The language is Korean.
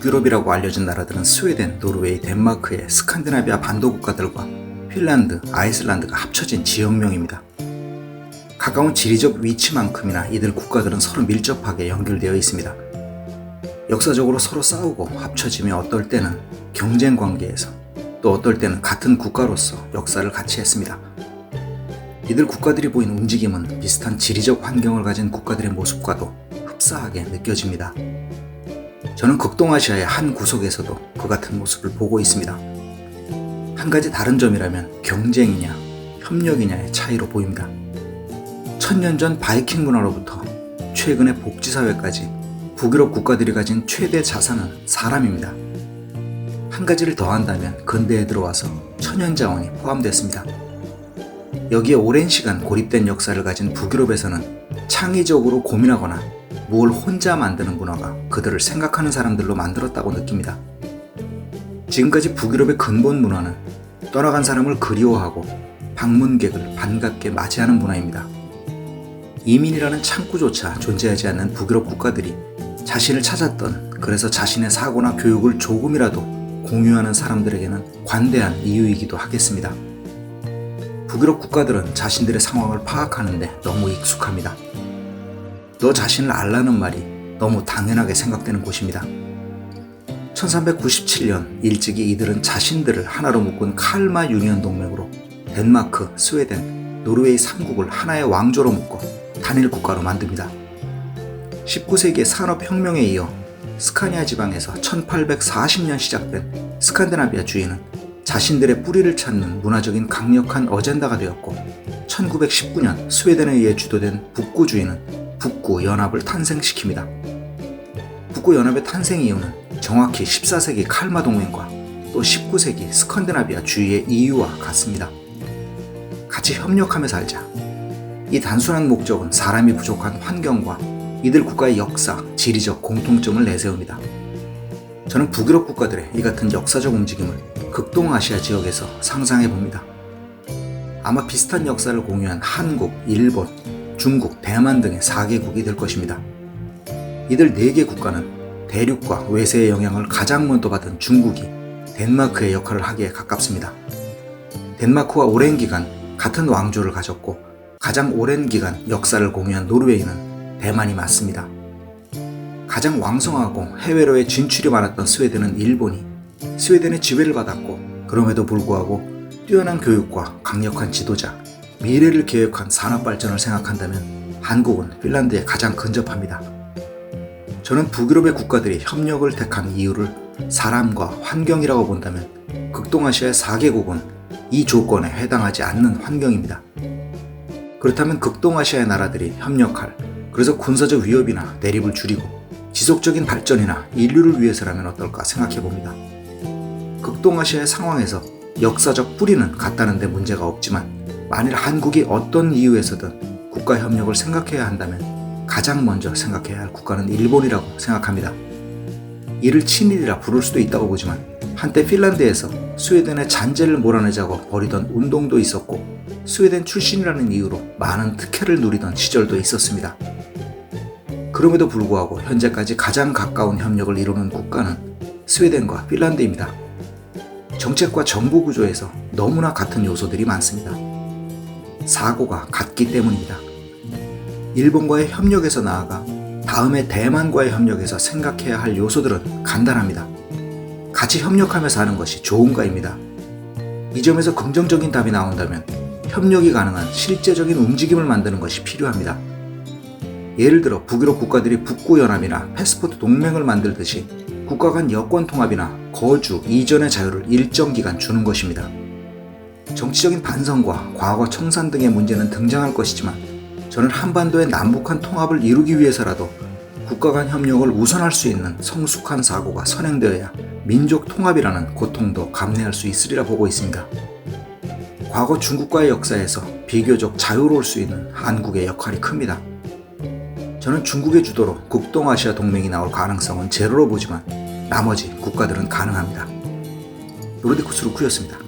북유럽이라고 알려진 나라들은 스웨덴, 노르웨이, 덴마크의 스칸디나비아 반도 국가들과 핀란드, 아이슬란드가 합쳐진 지역명입니다. 가까운 지리적 위치만큼이나 이들 국가들은 서로 밀접하게 연결되어 있습니다. 역사적으로 서로 싸우고 합쳐지며 어떨 때는 경쟁 관계에서 또 어떨 때는 같은 국가로서 역사를 같이 했습니다. 이들 국가들이 보인 움직임은 비슷한 지리적 환경을 가진 국가들의 모습과도 흡사하게 느껴집니다. 저는 극동아시아의 한 구석에서도 그 같은 모습을 보고 있습니다. 한 가지 다른 점이라면 경쟁이냐 협력이냐의 차이로 보입니다. 1000년 전 바이킹 문화로부터 최근의 복지사회까지 북유럽 국가들이 가진 최대 자산은 사람입니다. 한 가지를 더한다면 근대에 들어와서 천연자원이 포함됐습니다. 여기에 오랜 시간 고립된 역사를 가진 북유럽에서는 창의적으로 고민하거나 뭘 혼자 만드는 문화가 그들을 생각하는 사람들로 만들었다고 느낍니다. 지금까지 북유럽의 근본 문화는 떠나간 사람을 그리워하고 방문객을 반갑게 맞이하는 문화입니다. 이민이라는 창구조차 존재하지 않는 북유럽 국가들이 자신을 찾았던, 그래서 자신의 사고나 교육을 조금이라도 공유하는 사람들에게는 관대한 이유이기도 하겠습니다. 북유럽 국가들은 자신들의 상황을 파악하는데 너무 익숙합니다. 너 자신을 알라는 말이 너무 당연하게 생각되는 곳입니다. 1397년 일찍이 이들은 자신들을 하나로 묶은 칼마 유니언 동맹으로 덴마크, 스웨덴, 노르웨이 3국을 하나의 왕조로 묶어 단일 국가로 만듭니다. 19세기의 산업혁명에 이어 스카니아 지방에서 1840년 시작된 스칸디나비아 주의는 자신들의 뿌리를 찾는 문화적인 강력한 어젠다가 되었고, 1919년 스웨덴에 의해 주도된 북구주의는 북구연합을 탄생시킵니다. 북구연합의 탄생 이유는 정확히 14세기 칼마 동맹과 또 19세기 스칸디나비아 주의의 이유와 같습니다. 같이 협력하며 살자. 이 단순한 목적은 사람이 부족한 환경과 이들 국가의 역사, 지리적 공통점을 내세웁니다. 저는 북유럽 국가들의 이 같은 역사적 움직임을 극동아시아 지역에서 상상해봅니다. 아마 비슷한 역사를 공유한 한국, 일본, 중국, 대만 등의 4개국이 될 것입니다. 이들 4개 국가는 대륙과 외세의 영향을 가장 먼저 받은 중국이 덴마크의 역할을 하기에 가깝습니다. 덴마크와 오랜 기간 같은 왕조를 가졌고 가장 오랜 기간 역사를 공유한 노르웨이는 대만이 맞습니다. 가장 왕성하고 해외로의 진출이 많았던 스웨덴은 일본이 스웨덴의 지배를 받았고, 그럼에도 불구하고 뛰어난 교육과 강력한 지도자, 미래를 계획한 산업 발전을 생각한다면 한국은 핀란드에 가장 근접합니다. 저는 북유럽의 국가들이 협력을 택한 이유를 사람과 환경이라고 본다면 극동아시아의 4개국은 이 조건에 해당하지 않는 환경입니다. 그렇다면 극동아시아의 나라들이 협력할, 그래서 군사적 위협이나 대립을 줄이고 지속적인 발전이나 인류를 위해서라면 어떨까 생각해봅니다. 극동아시아의 상황에서 역사적 뿌리는 같다는 데 문제가 없지만, 만일 한국이 어떤 이유에서든 국가협력을 생각해야 한다면 가장 먼저 생각해야 할 국가는 일본이라고 생각합니다. 이를 친일이라 부를 수도 있다고 보지만, 한때 핀란드에서 스웨덴의 잔재를 몰아내자고 벌이던 운동도 있었고, 스웨덴 출신이라는 이유로 많은 특혜를 누리던 시절도 있었습니다. 그럼에도 불구하고 현재까지 가장 가까운 협력을 이루는 국가는 스웨덴과 핀란드입니다. 정책과 정보 구조에서 너무나 같은 요소들이 많습니다. 사고가 같기 때문입니다. 일본과의 협력에서 나아가 다음에 대만과의 협력에서 생각해야 할 요소들은 간단합니다. 같이 협력하며 사는 것이 좋은가입니다. 이 점에서 긍정적인 답이 나온다면 협력이 가능한 실제적인 움직임을 만드는 것이 필요합니다. 예를 들어 북유럽 국가들이 북구연합이나 패스포트 동맹을 만들듯이 국가 간 여권 통합이나 거주, 이전의 자유를 일정 기간 주는 것입니다. 정치적인 반성과 과거 청산 등의 문제는 등장할 것이지만, 저는 한반도의 남북한 통합을 이루기 위해서라도 국가 간 협력을 우선할 수 있는 성숙한 사고가 선행되어야 민족 통합이라는 고통도 감내할 수 있으리라 보고 있습니다. 과거 중국과의 역사에서 비교적 자유로울 수 있는 한국의 역할이 큽니다. 저는 중국의 주도로 극동아시아 동맹이 나올 가능성은 제로로 보지만 나머지 국가들은 가능합니다. 노르디쿠스 루크였습니다.